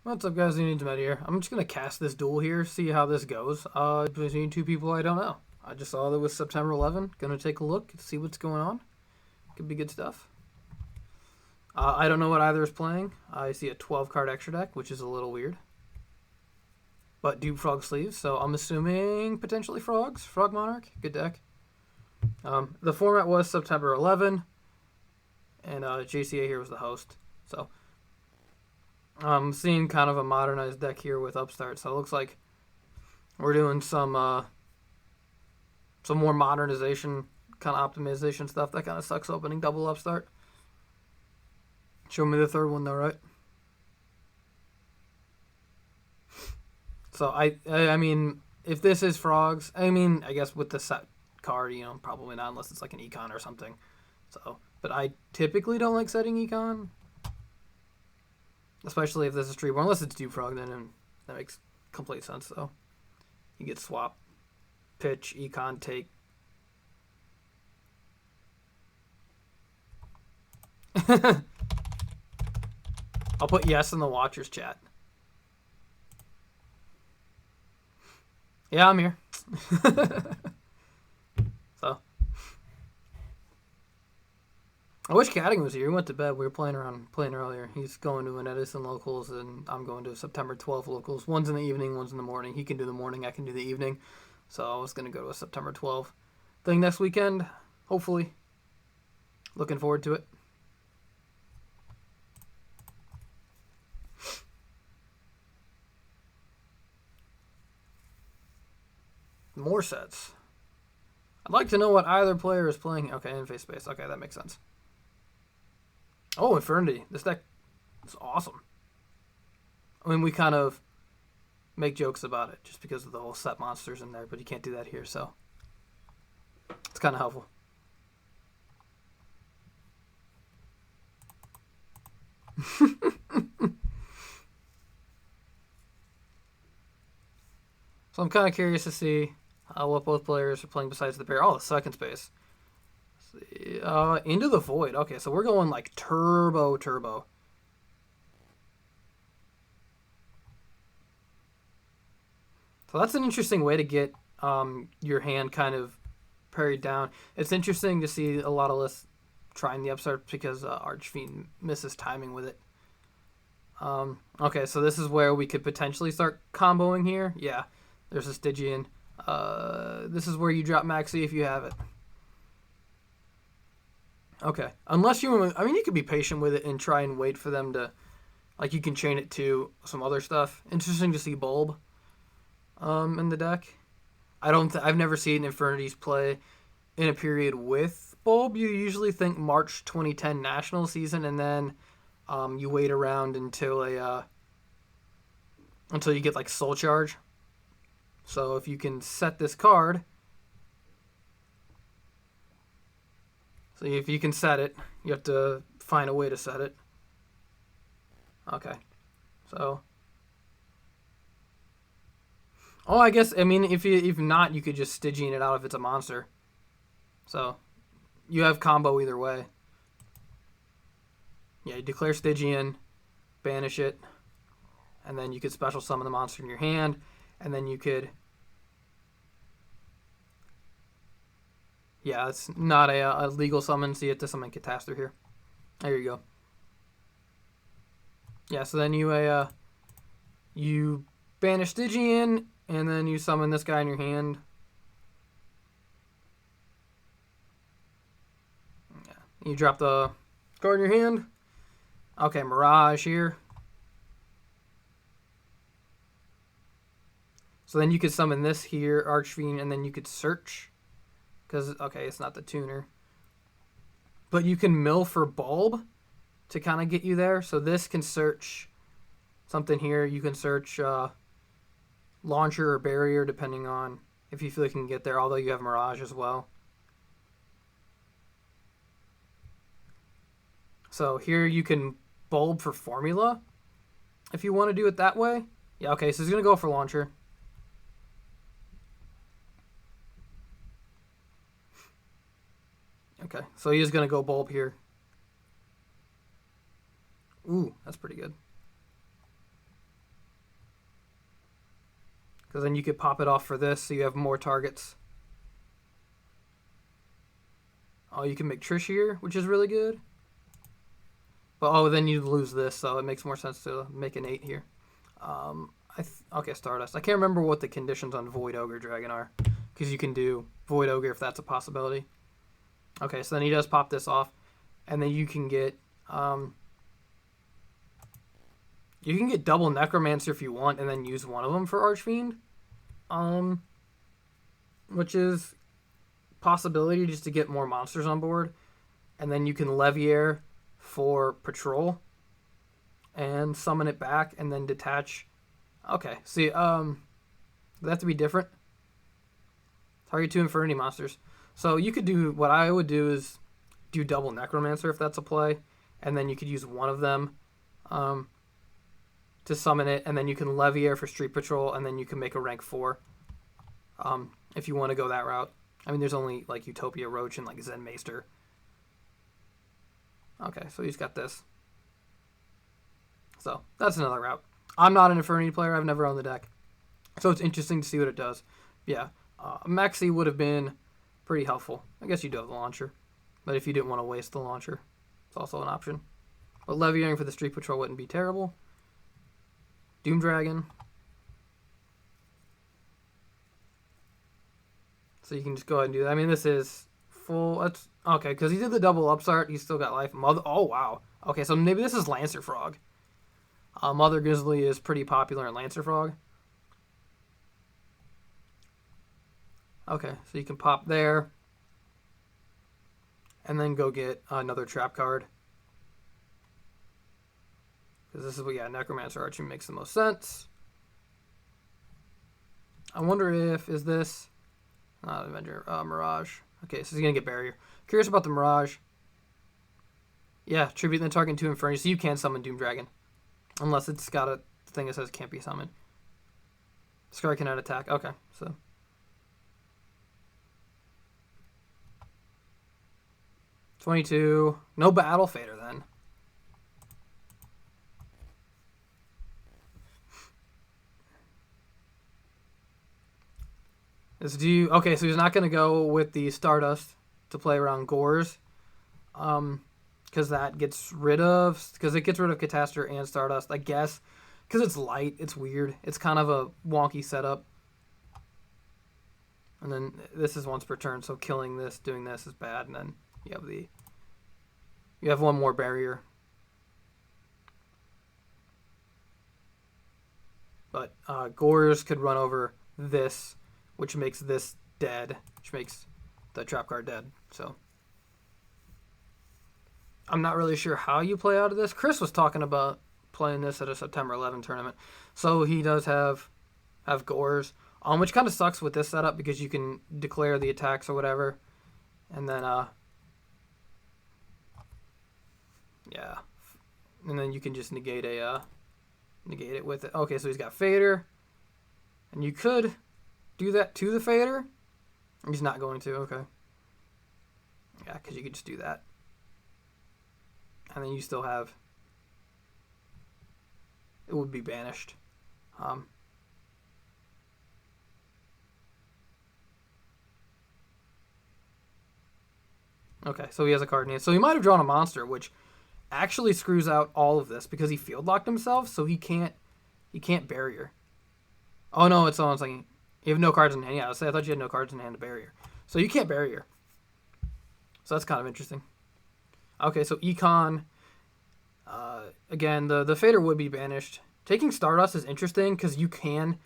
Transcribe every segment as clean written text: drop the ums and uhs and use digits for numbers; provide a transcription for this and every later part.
What's up, guys? WhoNeedsMeta here. I'm just gonna cast this duel here, see how this goes. Between two people I don't know. I just saw that it was September 11. Gonna take a look, see what's going on. Could be good stuff. I don't know what either is playing. I see a 12 card extra deck, which is a little weird. But Dupe Frog sleeves, so I'm assuming potentially frogs. Frog Monarch, good deck. The format was September 11, and JCA here was the host. So I'm seeing kind of a modernized deck here with Upstart. So it looks like we're doing some more modernization, kind of optimization stuff. That kind of sucks opening double Upstart. Show me the third one though, right? So I mean, if this is frogs, I mean, I guess with the set card, probably not unless it's like an econ or something. So, but I typically don't like setting econ, especially if this is Treeborn. Unless it's Dupe Frog, then that makes complete sense. Though, you get swap, pitch, econ, take. I'll put yes in the watchers chat. Yeah, I'm here. So, I wish Cadding was here. He went to bed. We were playing earlier. He's going to an Edison locals, and I'm going to September 12th locals. One's in the evening, one's in the morning. He can do the morning, I can do the evening. So I was going to go to a September 12th thing next weekend, hopefully. Looking forward to it. More sets. I'd like to know what either player is playing. Okay, in face space. Okay, that makes sense. Oh, Infernity. This deck is awesome. I mean, we kind of make jokes about it just because of the whole set monsters in there, but you can't do that here, so it's kind of helpful. So I'm kind of curious to see what both players are playing besides the pair. Oh, the second space. Into the Void. Okay, so we're going like turbo. So that's an interesting way to get your hand kind of parried down. It's interesting to see a lot of lists trying the upstart because Archfiend misses timing with it. Okay, so this is where we could potentially start comboing here. Yeah, there's a Stygian. This is where you drop Maxi if you have it. Okay, unless you, I mean, you could be patient with it and try and wait for them to, like, you can chain it to some other stuff. Interesting to see Bulb in the deck. I've never seen Infernities play in a period with Bulb. You usually think March 2010 national season, and then you wait around until until you get like Soul Charge. So if you can set this card, so if you can set it, you have to find a way to set it. Okay, so. Oh, I guess, I mean, if not, you could just Stygian it out if it's a monster. So, you have combo either way. Yeah, you declare Stygian, banish it, and then you could special summon the monster in your hand, and then you could... Yeah, it's not a legal summon, so you have to summon Catastrophe here. There you go. Yeah, so then you banish Stygian, and then you summon this guy in your hand. Yeah. You drop the card in your hand. Okay, Mirage here. So then you could summon this here, Archfiend, and then you could search. Because, okay, it's not the tuner. But you can mill for Bulb to kind of get you there. So this can search something here. You can search Launcher or Barrier, depending on if you feel you can get there, although you have Mirage as well. So here you can Bulb for Formula if you want to do it that way. Yeah, okay, so he's going to go for Launcher. Okay, so he is going to go Bulb here. Ooh, that's pretty good. because then you could pop it off for this, so you have more targets. Oh, you can make Trish here, which is really good. But oh, then you lose this, so it makes more sense to make an 8 here. Okay, Stardust. I can't remember what the conditions on Void Ogre Dragon are, because you can do Void Ogre if that's a possibility. Okay, so then he does pop this off, and then you can get double Necromancer if you want, and then use one of them for Archfiend, which is possibility just to get more monsters on board, and then you can Leviair for Patrol and summon it back and then detach. Okay, see, they have to be different. Target 2 Infernity monsters. So you could do, what I would do is do double Necromancer if that's a play, and then you could use one of them to summon it, and then you can Leviair for Street Patrol, and then you can make a rank 4 if you want to go that route. I mean, there's only like Utopia Roach and like Zen Maester. Okay, so he's got this. So that's another route. I'm not an Infernity player. I've never owned the deck. So it's interesting to see what it does. Yeah, Maxi would have been pretty helpful. I guess you do have the launcher. But if you didn't want to waste the launcher, it's also an option. But Leviaring for the Street Patrol wouldn't be terrible. Doom Dragon. So you can just go ahead and do that. I mean, this is full. That's okay, because he did the double upstart. He's still got life. Oh, wow. Okay, so maybe this is Lancer Frog. Mother Grizzly is pretty popular in Lancer Frog. Okay, so you can pop there. And then go get another trap card. Because this is what, yeah, Necromancer Archie makes the most sense. I wonder if, is this... Not Avenger, Mirage. Okay, so he's going to get Barrier. Curious about the Mirage. Yeah, tribute then target 2 Infernity. So you can summon Doom Dragon. Unless it's got a thing that says can't be summoned. Scar cannot attack. Okay, so. $22. No Battle Fader then. Okay, so he's not going to go with the Stardust to play around Gores. Because it gets rid of Catastor and Stardust, I guess. Because it's light, it's weird. It's kind of a wonky setup. And then this is once per turn, so killing this, doing this is bad. And then you have one more barrier. But Gores could run over this, which makes this dead, which makes the trap card dead. So I'm not really sure how you play out of this. Chris was talking about playing this at a September 11 tournament. So he does have Gores, which kind of sucks with this setup because you can declare the attacks or whatever. And then, yeah. And then you can just negate it with it. Okay, so he's got Fader. And you could do that to the Fader. He's not going to, okay. Yeah, because you could just do that. And then you still have... It would be banished. Okay, so he has a card in hand. So he might have drawn a monster, which actually screws out all of this because he field locked himself, so he can't barrier. Oh no, it's like you have no cards in hand. Yeah, I thought you had no cards in hand to barrier. So you can't barrier. So that's kind of interesting. Okay, so Econ. Again, the Fader would be banished. Taking Stardust is interesting because you can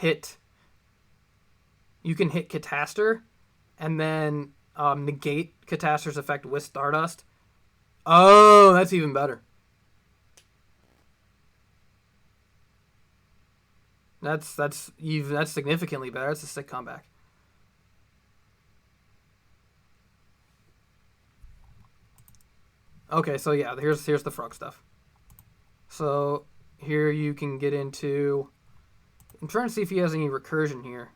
hit Catastor and then negate Catastor's effect with Stardust. Oh, that's even better. That's significantly better. That's a sick comeback. Okay, so yeah, here's the frog stuff. So here you can get into... I'm trying to see if he has any recursion here.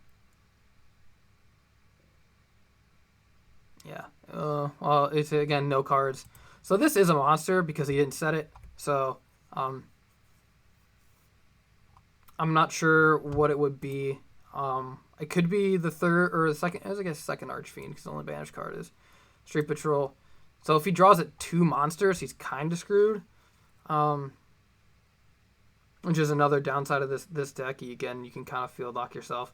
Yeah. Well, it's, again, no cards. So this is a monster because he didn't set it. So, I'm not sure what it would be. It could be the third or the second. I guess second Archfiend because the only banished card is Street Patrol. So if he draws at 2 monsters, he's kind of screwed. Which is another downside of this deck. Again, you can kind of field lock yourself.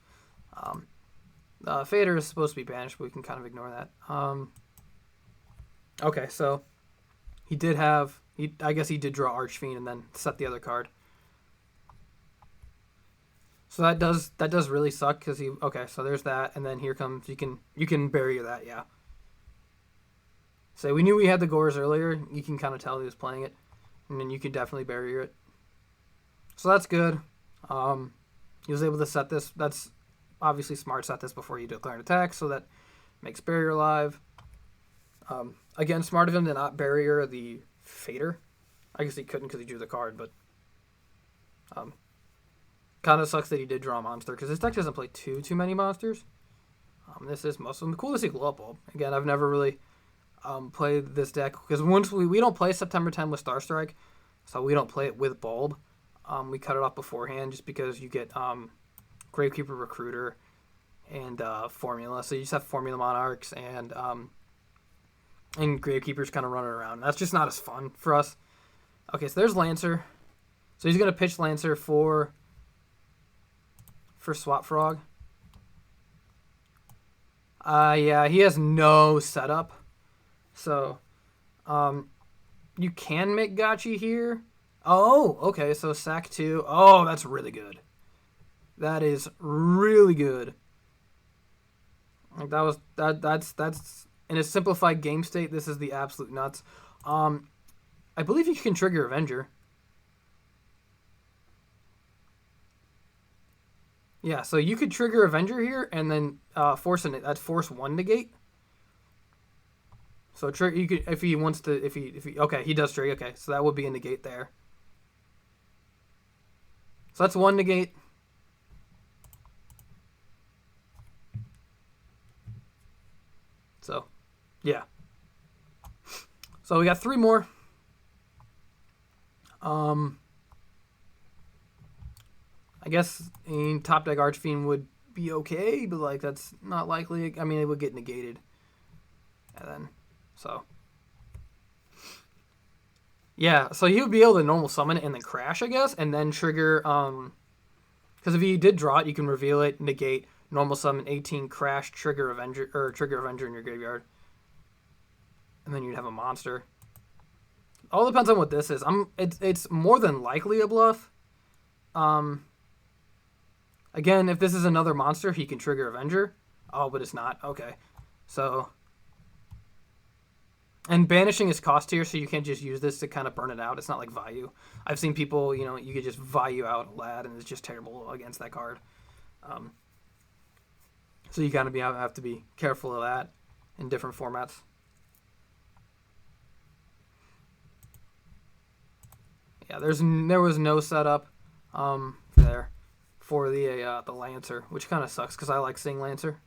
Fader is supposed to be banished, but we can kind of ignore that. Okay, so he did have. I guess he did draw Archfiend and then set the other card. So that does really suck because he. Okay, so there's that, and then here comes you can bury that, yeah. So we knew we had the Gores earlier. You can kind of tell he was playing it, and then you can definitely bury it. So that's good. He was able to set this. That's obviously smart. Set this before you declare an attack, so that makes barrier live. Again, smart of him to not barrier the Fader. I guess he couldn't because he drew the card, but kind of sucks that he did draw a monster because this deck doesn't play too many monsters. This is most of them. Cool to see Glow Up Bulb. Again, I've never really played this deck because once we don't play September 10 with Star Strike, so we don't play it with Bulb. We cut it off beforehand just because you get Gravekeeper Recruiter and Formula. So you just have Formula Monarchs and Gravekeepers kind of running around. That's just not as fun for us. Okay, so there's Lancer. So he's going to pitch Lancer for Swap Frog. Yeah, he has no setup. So you can make Gotchi here. Oh, okay, so sack 2. Oh, that's really good. That is really good. Like that's in a simplified game state, this is the absolute nuts. I believe you can trigger Avenger. Yeah, so you could trigger Avenger here and then force 1 negate. So you could if he wants to if he okay, he does trigger. Okay, so that would be a negate there. So that's 1 negate. So, yeah. So we got 3 more. I guess top deck Archfiend would be okay, but like that's not likely. I mean, it would get negated. And then, so. Yeah, so he would be able to normal summon it and then crash, I guess, and then trigger, because if he did draw it, you can reveal it, negate, normal summon, 18, crash, trigger Avenger in your graveyard. And then you'd have a monster. All depends on what this is. It's more than likely a bluff. Again, if this is another monster, he can trigger Avenger. Oh, but it's not. Okay. So... And banishing is cost tier, so you can't just use this to kind of burn it out. It's not like Vayu. I've seen people, you could just Vayu out Lad, and it's just terrible against that card. So you kind of have to be careful of that in different formats. Yeah, there was no setup there for the Lancer, which kind of sucks because I like seeing Lancer.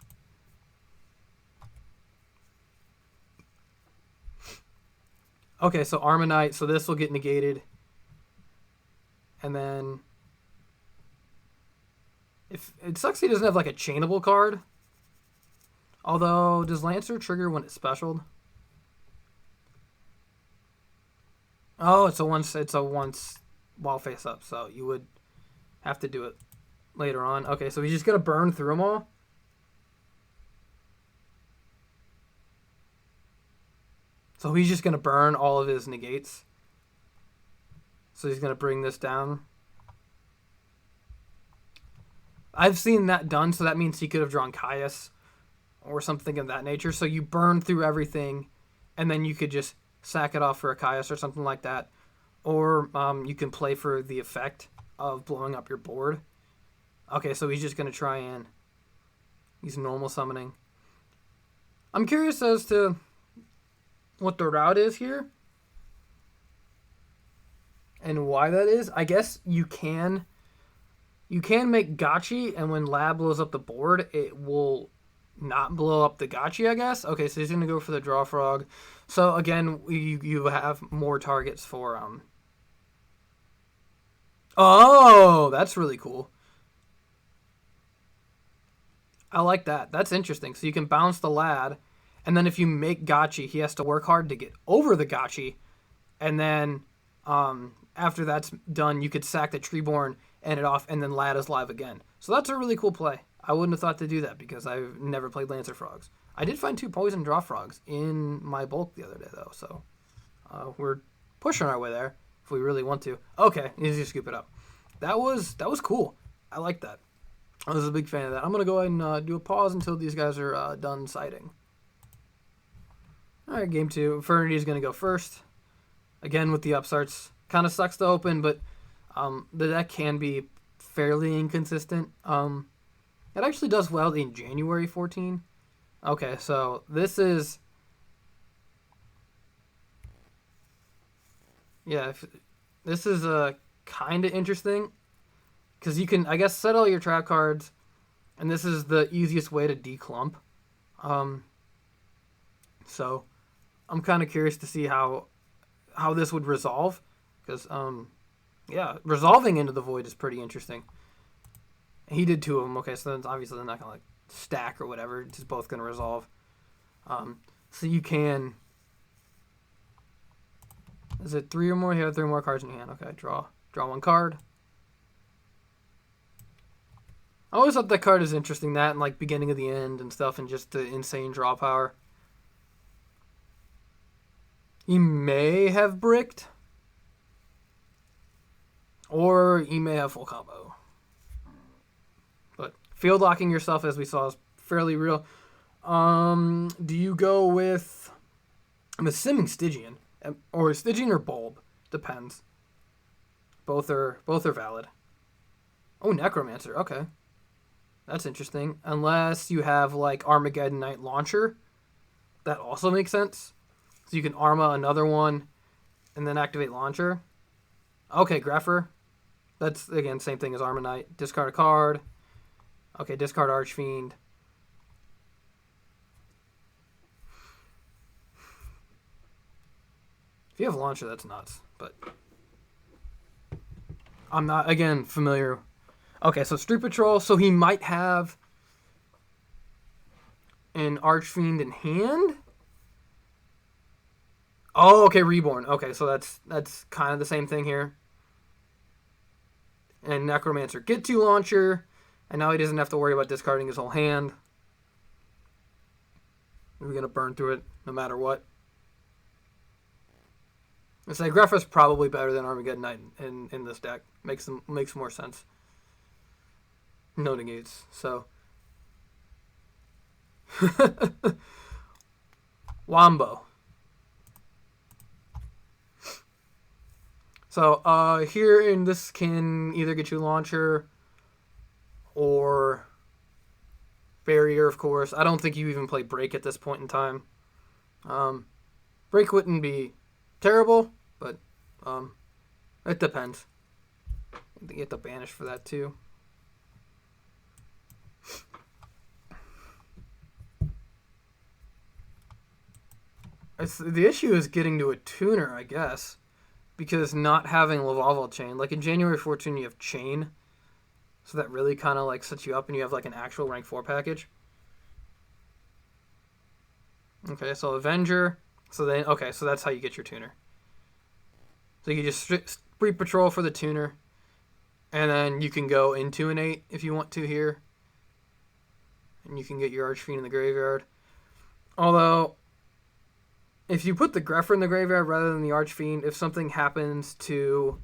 Okay, so Armonite, so this will get negated. And then... If it sucks he doesn't have like a chainable card. Although, does Lancer trigger when it's specialed? Oh, it's a once while face up, so you would have to do it later on. Okay, so he's just gonna burn through them all. So he's just going to burn all of his negates. So he's going to bring this down. I've seen that done, so that means he could have drawn Caius or something of that nature. So you burn through everything, and then you could just sack it off for a Caius or something like that. Or you can play for the effect of blowing up your board. Okay, so he's just going to try and... He's normal summoning. I'm curious as to... what the route is here and why that is. I guess you can make Gotchi, and when Lab blows up the board, it will not blow up the Gotchi, I guess. Okay, so he's going to go for the Draw Frog. So again, you have more targets for Oh, that's really cool. I like that. That's interesting. So you can bounce the lad, and then if you make Gotchi, he has to work hard to get over the Gotchi, and then after that's done, you could sack the Treeborn, end it off, and then lad is live again. So that's a really cool play. I wouldn't have thought to do that because I've never played Lancer Frogs. I did find 2 poison draw frogs in my bulk the other day though, so we're pushing our way there if we really want to. Okay, easy to scoop it up. That was cool. I like that. I was a big fan of that. I'm going to go ahead and do a pause until these guys are done sighting. All right, game 2. Infernity is going to go first. Again, with the upstarts. Kind of sucks to open, but the deck can be fairly inconsistent. It actually does well in January 14. Okay, so this is... Yeah, this is kind of interesting. Because you can, I guess, set all your trap cards, and this is the easiest way to declump. So I'm kind of curious to see how this would resolve. Because, yeah, resolving into the void is pretty interesting. He did 2 of them. Okay, so then obviously they're not going to, like, stack or whatever. It's just both going to resolve. So you can... Is it 3 or more? You have 3 more cards in your hand. Okay, draw 1 card. I always thought that card is interesting, that and like beginning of the end and stuff, and just the insane draw power. He may have bricked, or he may have full combo. But field locking yourself, as we saw, is fairly real. Do you go with? I'm assuming Stygian, or Stygian or Bulb, depends. Both are valid. Oh, Necromancer. Okay. That's interesting. Unless you have, like, Armageddon Knight Launcher. That also makes sense. So you can Arma another one and then activate Launcher. Okay, Grepher. That's, again, same thing as Arma Knight. Discard a card. Okay, discard Archfiend. If you have Launcher, that's nuts. But I'm not, again, familiar. Okay, so Street Patrol. So he might have an Archfiend in hand. Oh, okay, Reborn. Okay, so that's kind of the same thing here. And Necromancer. Get 2 Launcher. And now he doesn't have to worry about discarding his whole hand. We're going to burn through it no matter what. I say Grepher's probably better than Armageddon Knight in this deck. Makes more sense. No negates. So Wombo. So here in this can either get you Launcher or Barrier, of course. I don't think you even play Break at this point in time. Break wouldn't be terrible, but it depends. I think you have to banish for that too. The issue is getting to a tuner, I guess, because not having Lavalval Chain. Like in January 14, you have Chain, so that really kind of like sets you up, and you have like an actual rank 4 package. Okay, so Avenger. So then, okay, so that's how you get your tuner. So you just Street Patrol for the tuner, and then you can go into an 8 if you want to here, and you can get your Archfiend in the graveyard. Although, if you put the Grepher in the graveyard rather than the Archfiend, if something happens to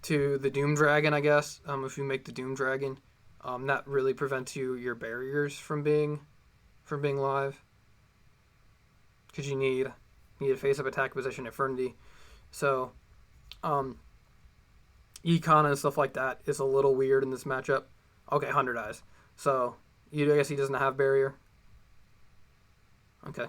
the Doom Dragon, I guess, if you make the Doom Dragon, that really prevents your barriers from being live, because you need a face-up attack position Infernity. So, Econ and stuff like that is a little weird in this matchup. Okay, 100 eyes. So, I guess he doesn't have barrier. Okay.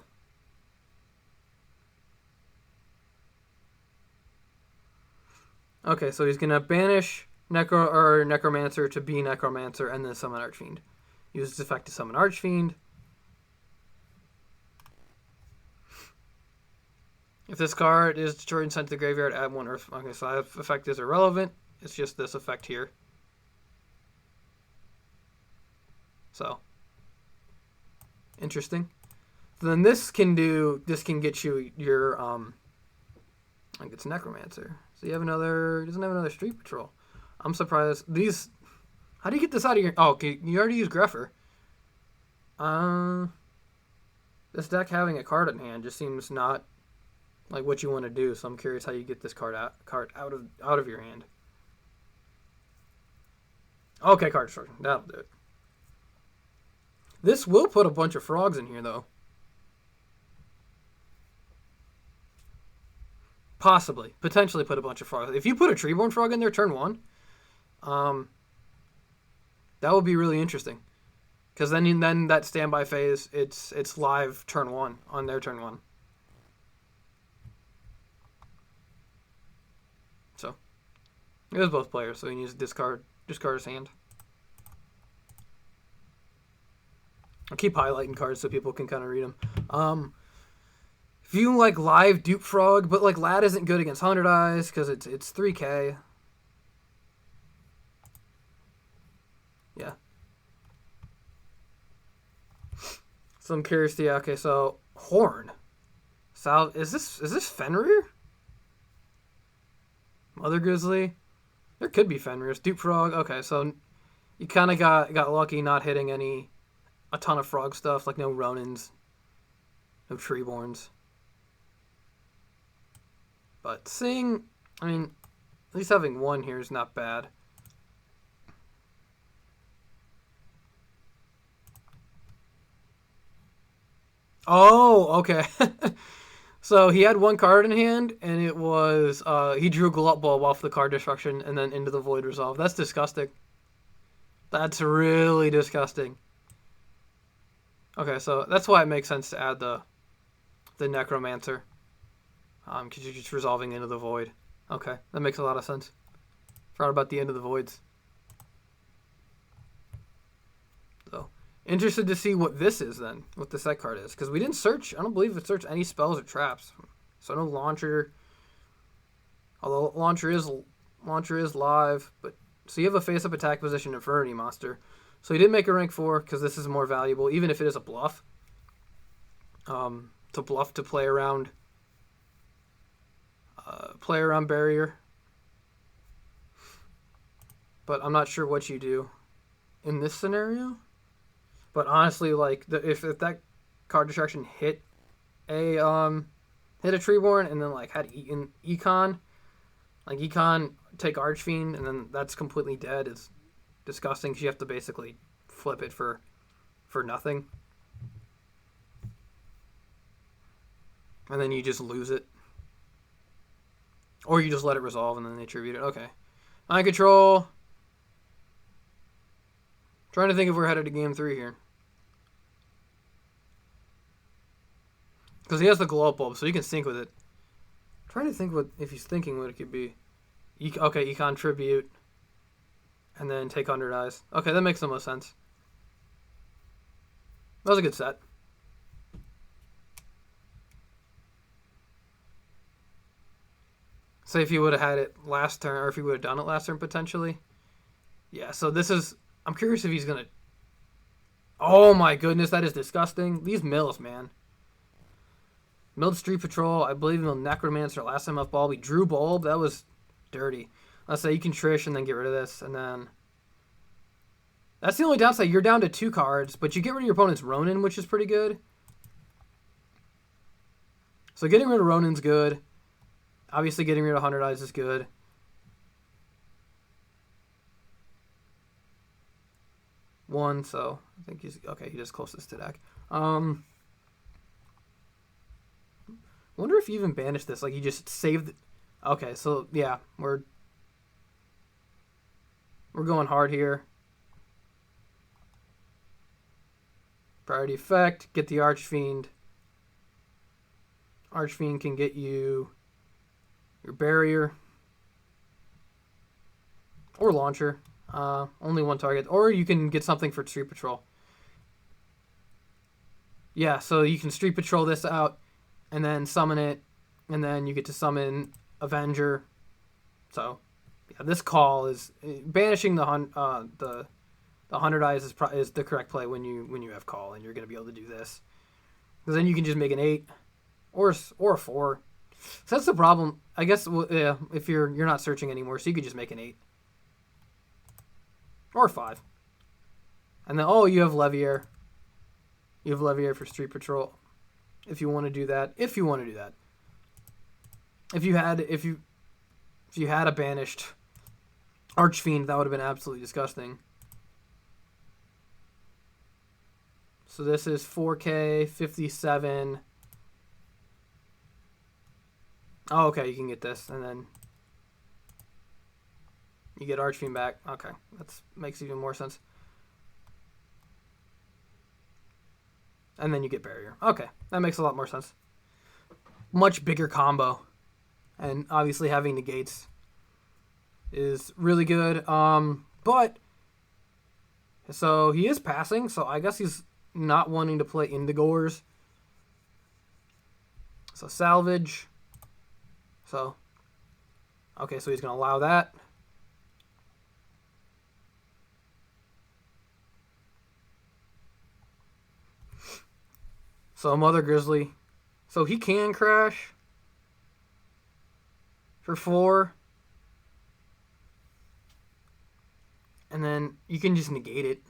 Okay, so he's gonna banish Necromancer to be Necromancer and then summon Archfiend. Use this effect to summon Archfiend. If this card is destroyed and sent to the graveyard, add 1 Earth. Okay, so that effect is irrelevant. It's just this effect here. So, interesting. So then this can get you your, I think it's Necromancer. So you have another, doesn't have another Street Patrol. I'm surprised. These, how do you get this out of your, oh, okay, you already used Greffer. This deck having a card in hand just seems not like what you want to do, so I'm curious how you get this card out of your hand. Okay, card destruction. That'll do it. This will put a bunch of frogs in here, though. Possibly. Potentially put a bunch of frogs. If you put a Treeborn Frog in there turn 1, that would be really interesting. Because then that standby phase, it's live turn 1 on their turn 1. So, it was both players, so he needs to discard his hand. I'll keep highlighting cards so people can kind of read them. If you like live Dupe Frog, but like Lad isn't good against 100 Eyes because it's 3K. Yeah. So I'm curious to, yeah, okay, so Horn. Is this Fenrir? Mother Grizzly? There could be Fenrir's. Dupe Frog. Okay, so you kind of got lucky not hitting a ton of frog stuff, like no Ronins, no Treeborns. But seeing, I mean, at least having 1 here is not bad. Oh, okay. So he had 1 card in hand, and it was, he drew Glut Bulb off the card destruction and then into the Void Resolve. That's disgusting. That's really disgusting. Okay, so that's why it makes sense to add the Necromancer. Because you're just resolving into the Void. Okay, that makes a lot of sense. Forgot about the end of the Voids. So, interested to see what this is then, what the set card is. Because we didn't search, I don't believe it searched any spells or traps. So no Launcher. Although Launcher is live. But so you have a face-up attack position Infernity monster. So he did make a rank 4 because this is more valuable, even if it is a bluff. To bluff to play around barrier. But I'm not sure what you do in this scenario. But honestly, like if that card destruction hit a Treeborn and then like had Econ, like Econ take Archfiend and then that's completely dead. It's disgusting because you have to basically flip it for nothing. And then you just lose it. Or you just let it resolve and then they tribute it. Okay. Mind Control. Trying to think if we're headed to game 3 here. Because he has the Glow Bulb, so you can sync with it. Trying to think if he's thinking what it could be. Okay, Econ Tribute. And then take 100 Eyes. Okay, that makes the most sense. That was a good set. Say if you would have had it last turn, or if you would have done it last turn potentially. Yeah, so this is... I'm curious if he's going to... Oh my goodness, that is disgusting. These mills, man. Milled Street Patrol, I believe milled Necromancer last time off ball. We drew Bulb, that was dirty. Let's say you can Trish and then get rid of this, and then... That's the only downside. You're down to 2 cards, but you get rid of your opponent's Ronin, which is pretty good. So getting rid of Ronin's good. Obviously getting rid of 100 Eyes is good. One, so I think he's... Okay, he just closest to deck. Wonder if you even banished this. Like, you just saved... Okay, so, yeah. We're going hard here. Priority effect. Get the Archfiend. Archfiend can get you your barrier. Or launcher. Only 1 target. Or you can get something for Street Patrol. Yeah, so you can Street Patrol this out and then summon it And then you get to summon Avenger. So, yeah, this call is banishing the 100 eyes is the correct play when you have call, and you're going to be able to do this. Because then you can just make an 8 or a 4. So that's the problem. I guess yeah, if you're not searching anymore, so you could just make an 8 or a 5. And then you have Levier. You have Levier for Street Patrol. If you want to do that. If you had a banished Archfiend, that would have been absolutely disgusting. So this is 4K 57. Oh, okay, you can get this, and then you get Archfiend back. Okay, that makes even more sense. And then you get Barrier. Okay, that makes a lot more sense. Much bigger combo. And obviously having negates is really good. But, so he is passing, so I guess he's not wanting to play Indigors. So salvage. So, okay, so he's going to allow that. So Mother Grizzly. So he can crash for 4. And then you can just negate it.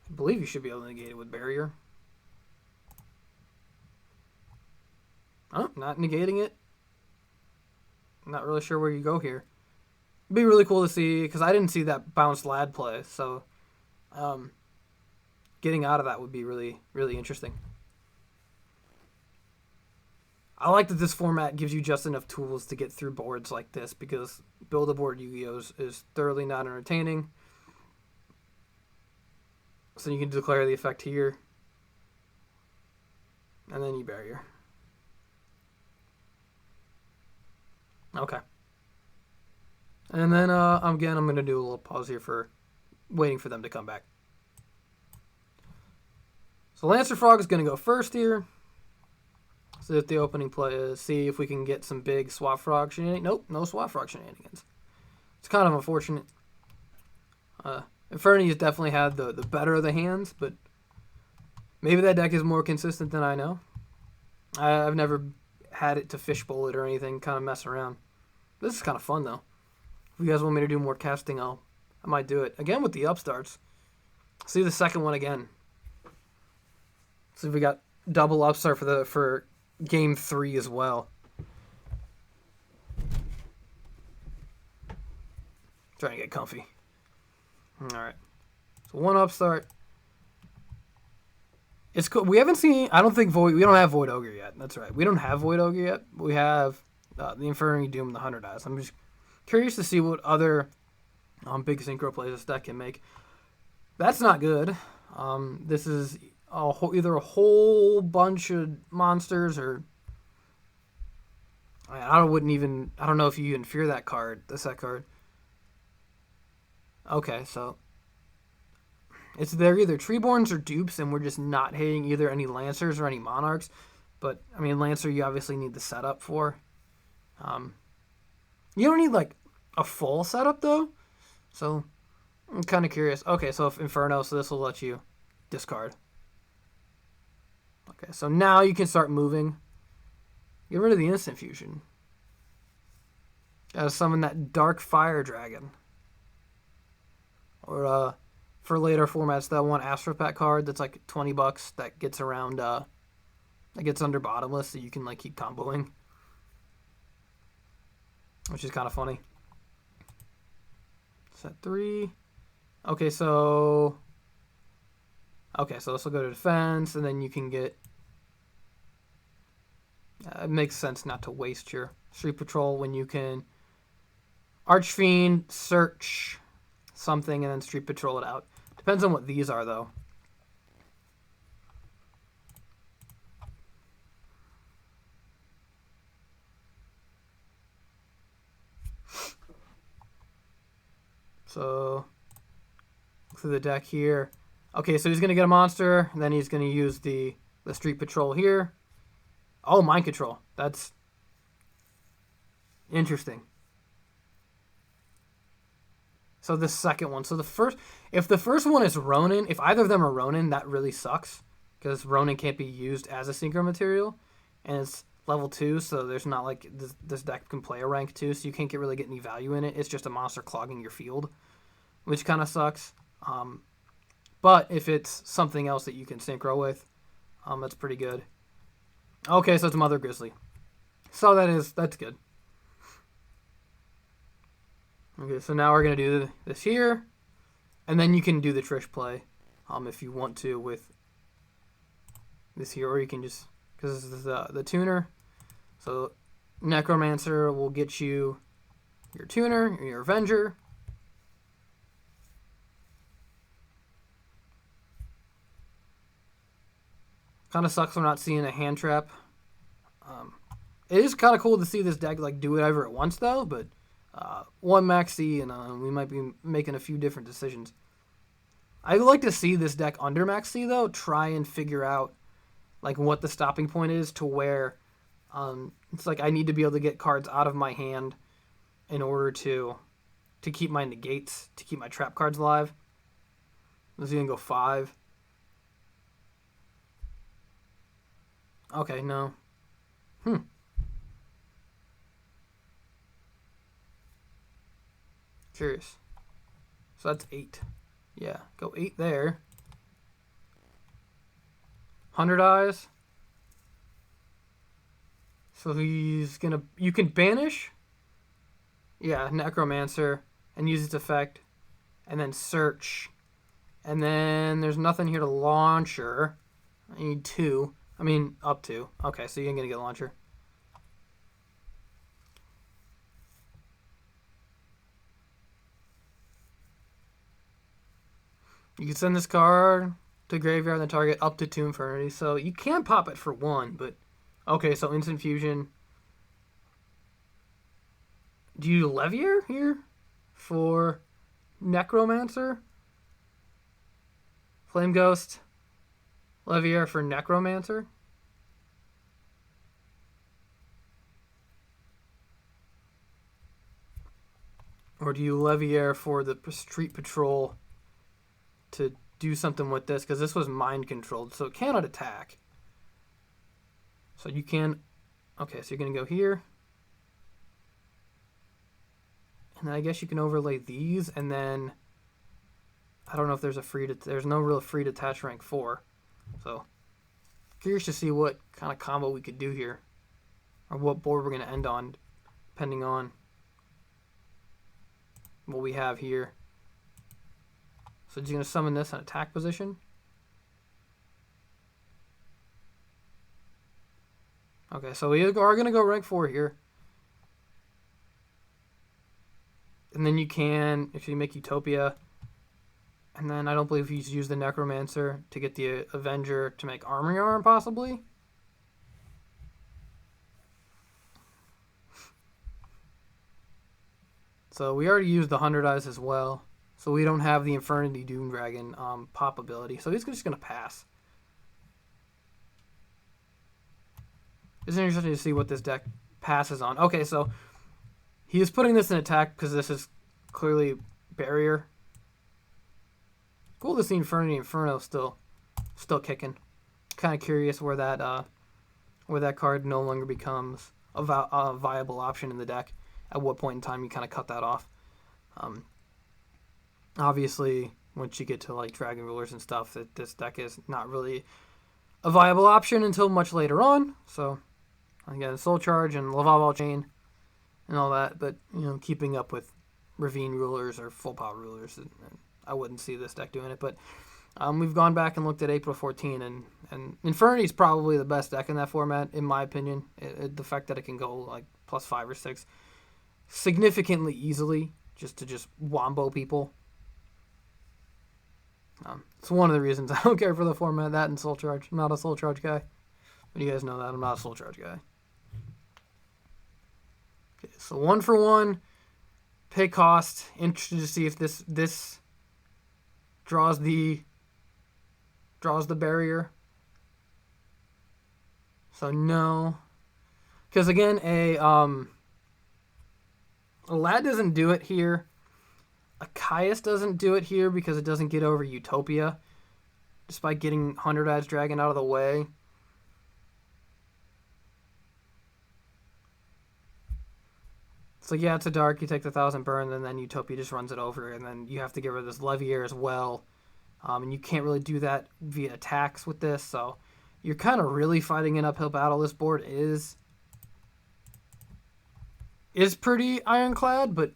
I believe you should be able to negate it with Barrier. Oh, not negating it. I'm not really sure where you go here. It'd be really cool to see, because I didn't see that bounced lad play, so getting out of that would be really, really interesting. I like that this format gives you just enough tools to get through boards like this, because Build-A-Board Yu-Gi-Oh! Is thoroughly not entertaining. So you can declare the effect here. And then you Barrier. Okay. And then, again, I'm going to do a little pause here for waiting for them to come back. So Lancer Frog is going to go first here. So if the opening play is, see if we can get some big Swap Frog shenanigans. Nope, no Swap Frog shenanigans. It's kind of unfortunate. Infernity has definitely had the better of the hands, but maybe that deck is more consistent than I know. I've never had it to fishbowl it or anything, kind of mess around. This is kind of fun, though. If you guys want me to do more casting, I might do it. Again with the upstarts. See the second one again. So we got double upstart for game 3 as well. Trying to get comfy. Alright. So one upstart. It's cool. We haven't seen, I don't think we don't have Void Ogre yet. That's right. We don't have Void Ogre yet. We have the Infernity Doom and the 100 Eyes. I'm just curious to see what other big synchro plays this deck can make. That's not good. This is either a whole bunch of monsters or I don't know if you even fear that card, the set card. Okay, so they're either Treeborns or dupes, and we're just not hitting either any Lancers or any Monarchs. But, I mean, Lancer you obviously need the setup for. You don't need, like, a full setup, though. So, I'm kind of curious. Okay, so if Inferno, so this will let you discard. Okay, so now you can start moving. Get rid of the Instant Fusion. Gotta summon that Dark Fire Dragon. Or, for later formats, that one Astropath card that's like $20 that gets around, that gets under Bottomless, so you can, like, keep comboing. Which is kind of funny. Set 3. Okay, so this will go to defense, and then you can get... it makes sense not to waste your Street Patrol when you can Archfiend, search something, and then Street Patrol it out. Depends on what these are, though. So, look through the deck here. Okay, so he's going to get a monster, and then he's going to use the Street Patrol here. Oh, mind control. That's interesting. So the second one. So if the first one is Ronin, if either of them are Ronin, that really sucks because Ronin can't be used as a synchro material, and it's level 2, so there's not like this deck can play a rank 2, so you can't really get any value in it. It's just a monster clogging your field, which kind of sucks. But if it's something else that you can synchro with, that's pretty good. Okay, so it's Mother Grizzly. So that's good. Okay, so now we're gonna do this here, and then you can do the Trish play, if you want to with this here, or you can just, because this is the tuner. So Necromancer will get you your tuner, your Avenger. Kind of sucks we're not seeing a hand trap. It is kind of cool to see this deck like do whatever it wants though, but one max C and we might be making a few different decisions. I'd like to see this deck under max C though, try and figure out like what the stopping point is to where it's like I need to be able to get cards out of my hand in order to keep my negates, to keep my trap cards alive. Let's even go 5. Okay, no. Curious. So that's 8. Yeah, go 8 there. 100 eyes. So he's gonna... You can banish? Yeah, Necromancer. And use its effect. And then search. And then there's nothing here to launcher. I need 2. I mean, up to. Okay, so you ain't gonna get launcher. You can send this card to graveyard and the target up to 2 Infernity. So you can pop it for 1, but... Okay, so instant fusion. Do you Levier here? For Necromancer? Flame Ghost. Levier for Necromancer. Or do you Levier for the Street Patrol to do something with this? Because this was mind controlled, so it cannot attack. So you can... Okay, so you're going to go here. And then I guess you can overlay these, and then... I don't know if there's a free... There's no real free detach rank 4. So, curious to see what kind of combo we could do here. Or what board we're going to end on, depending on what we have here. So he's going to summon this in attack position. Okay, so we are going to go rank 4 here. And then you can, if you make Utopia, and then I don't believe he's used the Necromancer to get the Avenger to make Armory Arm, possibly. So we already used the 100 Eyes as well. So we don't have the Infernity Doom Dragon pop ability. So he's just going to pass. It's interesting to see what this deck passes on. Okay, so he is putting this in attack because this is clearly barrier. Cool to see Infernity Inferno still kicking. Kind of curious where that card no longer becomes a viable option in the deck. At what point in time you kind of cut that off. Obviously, once you get to like Dragon Rulers and stuff, that this deck is not really a viable option until much later on. So again, Soul Charge and Laval Chain and all that, but keeping up with Ravine Rulers or Full Power Rulers, I wouldn't see this deck doing it. But we've gone back and looked at April 14, and Infernity is probably the best deck in that format, in my opinion. The fact that it can go like +5 or 6 significantly easily just to wombo people. It's one of the reasons I don't care for the format, that and Soul Charge. I'm not a Soul Charge guy. But you guys know that. I'm not a Soul Charge guy. Okay, so 1 for 1. Pay cost. Interested to see if this draws the barrier. So no. Because again, a Lad doesn't do it here. A Caius doesn't do it here because it doesn't get over Utopia. Despite getting 100 Eyes Dragon out of the way. So yeah, it's a dark, you take the 1,000 burn, and then Utopia just runs it over, and then you have to get rid of this Levier as well. And you can't really do that via attacks with this, so you're kind of really fighting an uphill battle. This board is pretty ironclad, but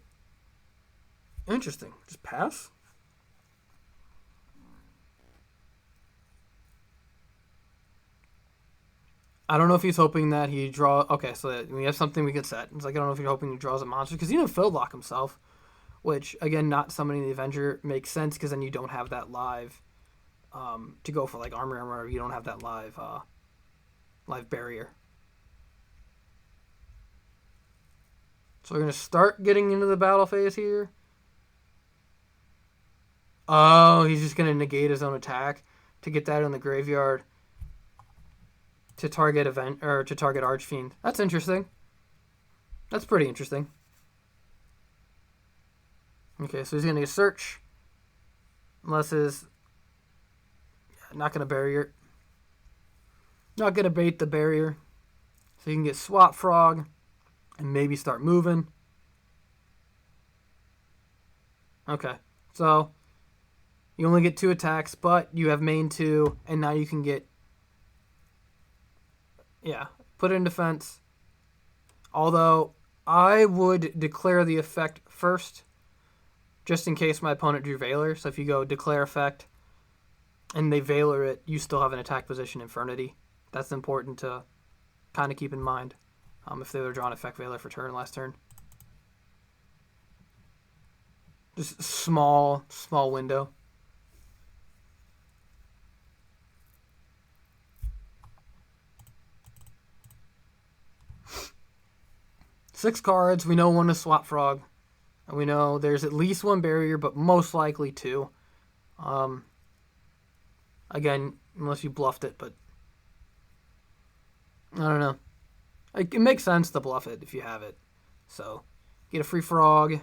interesting. Just pass? I don't know if he's hoping that he draw. Okay, so we have something we could set. It's like I don't know if you're hoping he draws a monster because he didn't field lock himself, which again, not summoning the Avenger makes sense because then you don't have that live to go for like armor. You don't have that live barrier. So we're gonna start getting into the battle phase here. Oh, he's just gonna negate his own attack to get that in the graveyard. To target Archfiend. That's interesting. That's pretty interesting. Okay, so he's gonna search. Unless his not gonna barrier. Not gonna bait the barrier. So you can get Swap Frog and maybe start moving. Okay. So you only get 2 attacks, but you have main 2, and now you can get put it in defense. Although, I would declare the effect first, just in case my opponent drew Veiler. So if you go declare effect, and they Veiler it, you still have an attack position Infernity. That's important to kind of keep in mind if they were drawing effect Veiler for last turn. Just small window. Six cards. We know one is Swap Frog. And we know there's at least 1 barrier, but most likely 2. Again, unless you bluffed it, but I don't know. It makes sense to bluff it if you have it. So, get a free frog.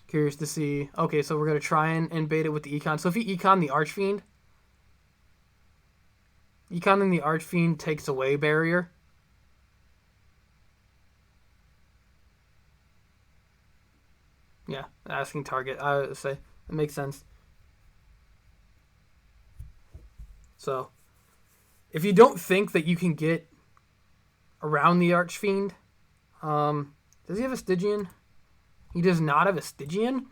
Curious to see. Okay, so we're going to try and bait it with the Econ. So if you Econ the Archfiend, Econing the Archfiend takes away barrier. Yeah, asking target. I would say it makes sense. So, if you don't think that you can get around the Archfiend, does he have a Stygian? He does not have a Stygian.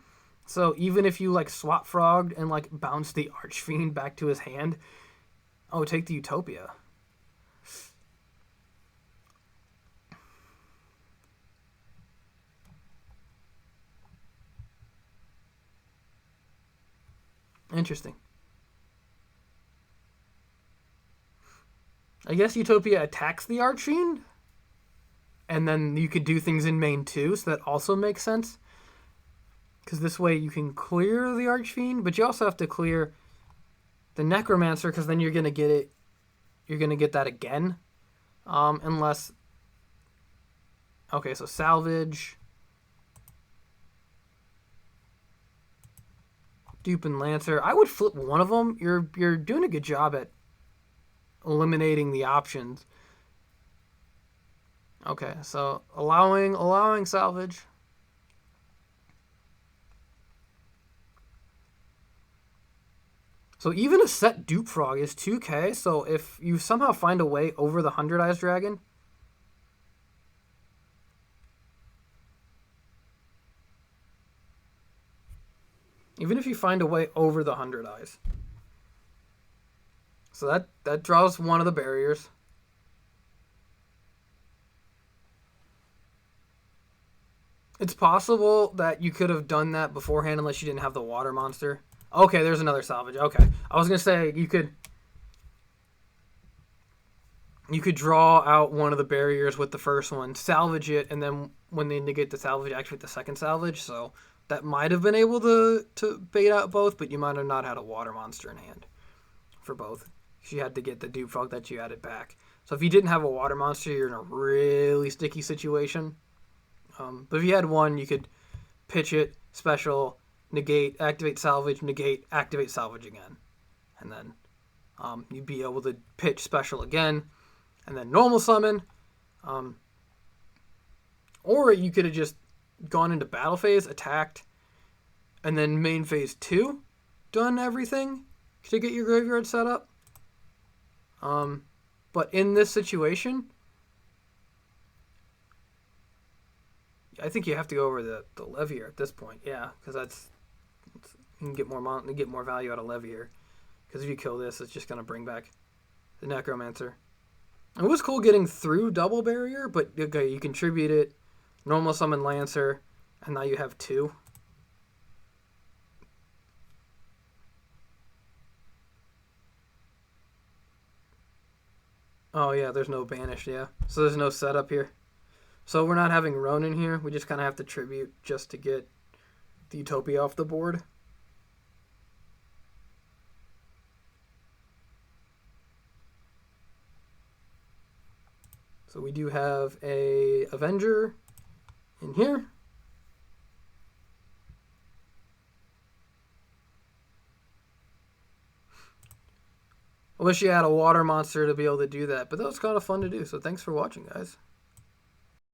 So even if you like swap frogged and like bounce the Archfiend back to his hand, take the Utopia. Interesting. I guess Utopia attacks the Archfiend, and then you could do things in main too, so that also makes sense. Because this way you can clear the Archfiend, but you also have to clear the Necromancer, because then you're going to get it. You're going to get that again. Unless... Okay, so salvage. Dupe and Lancer. I would flip one of them. You're doing a good job at eliminating the options. Okay, so allowing salvage. So even a set Dupe Frog is 2k, so if you somehow find a way over the 100 Eyes Dragon, even if you find a way over the 100 Eyes. So that draws one of the barriers. It's possible that you could have done that beforehand unless you didn't have the water monster. Okay, there's another salvage. Okay. I was going to say you could draw out one of the barriers with the first one, salvage it, and then when they negate the salvage, activate the second salvage. So that might have been able to bait out both, but you might have not had a water monster in hand. for both. You had to get the dupe frog that you added back. So if you didn't have a water monster, you're in a really sticky situation. But if you had one, you could pitch it, special, negate, activate salvage, negate, activate salvage again. And then you'd be able to pitch special again, and then normal summon. Or you could have just gone into battle phase, attacked, and then main phase 2, done everything to get your graveyard set up. But in this situation, I think you have to go over the Levier at this point. Yeah, because you can get more value out of Levier. Because if you kill this, it's just gonna bring back the Necromancer. It was cool getting through double barrier, but okay, you contribute it, normal summon Lancer, and now you have 2. Oh yeah, there's no banished, yeah. So there's no setup here. So we're not having Ronin here. We just kind of have to tribute just to get the Utopia off the board. So we do have a Avenger in here. I wish you had a water monster to be able to do that, but that was kind of fun to do. So thanks for watching, guys.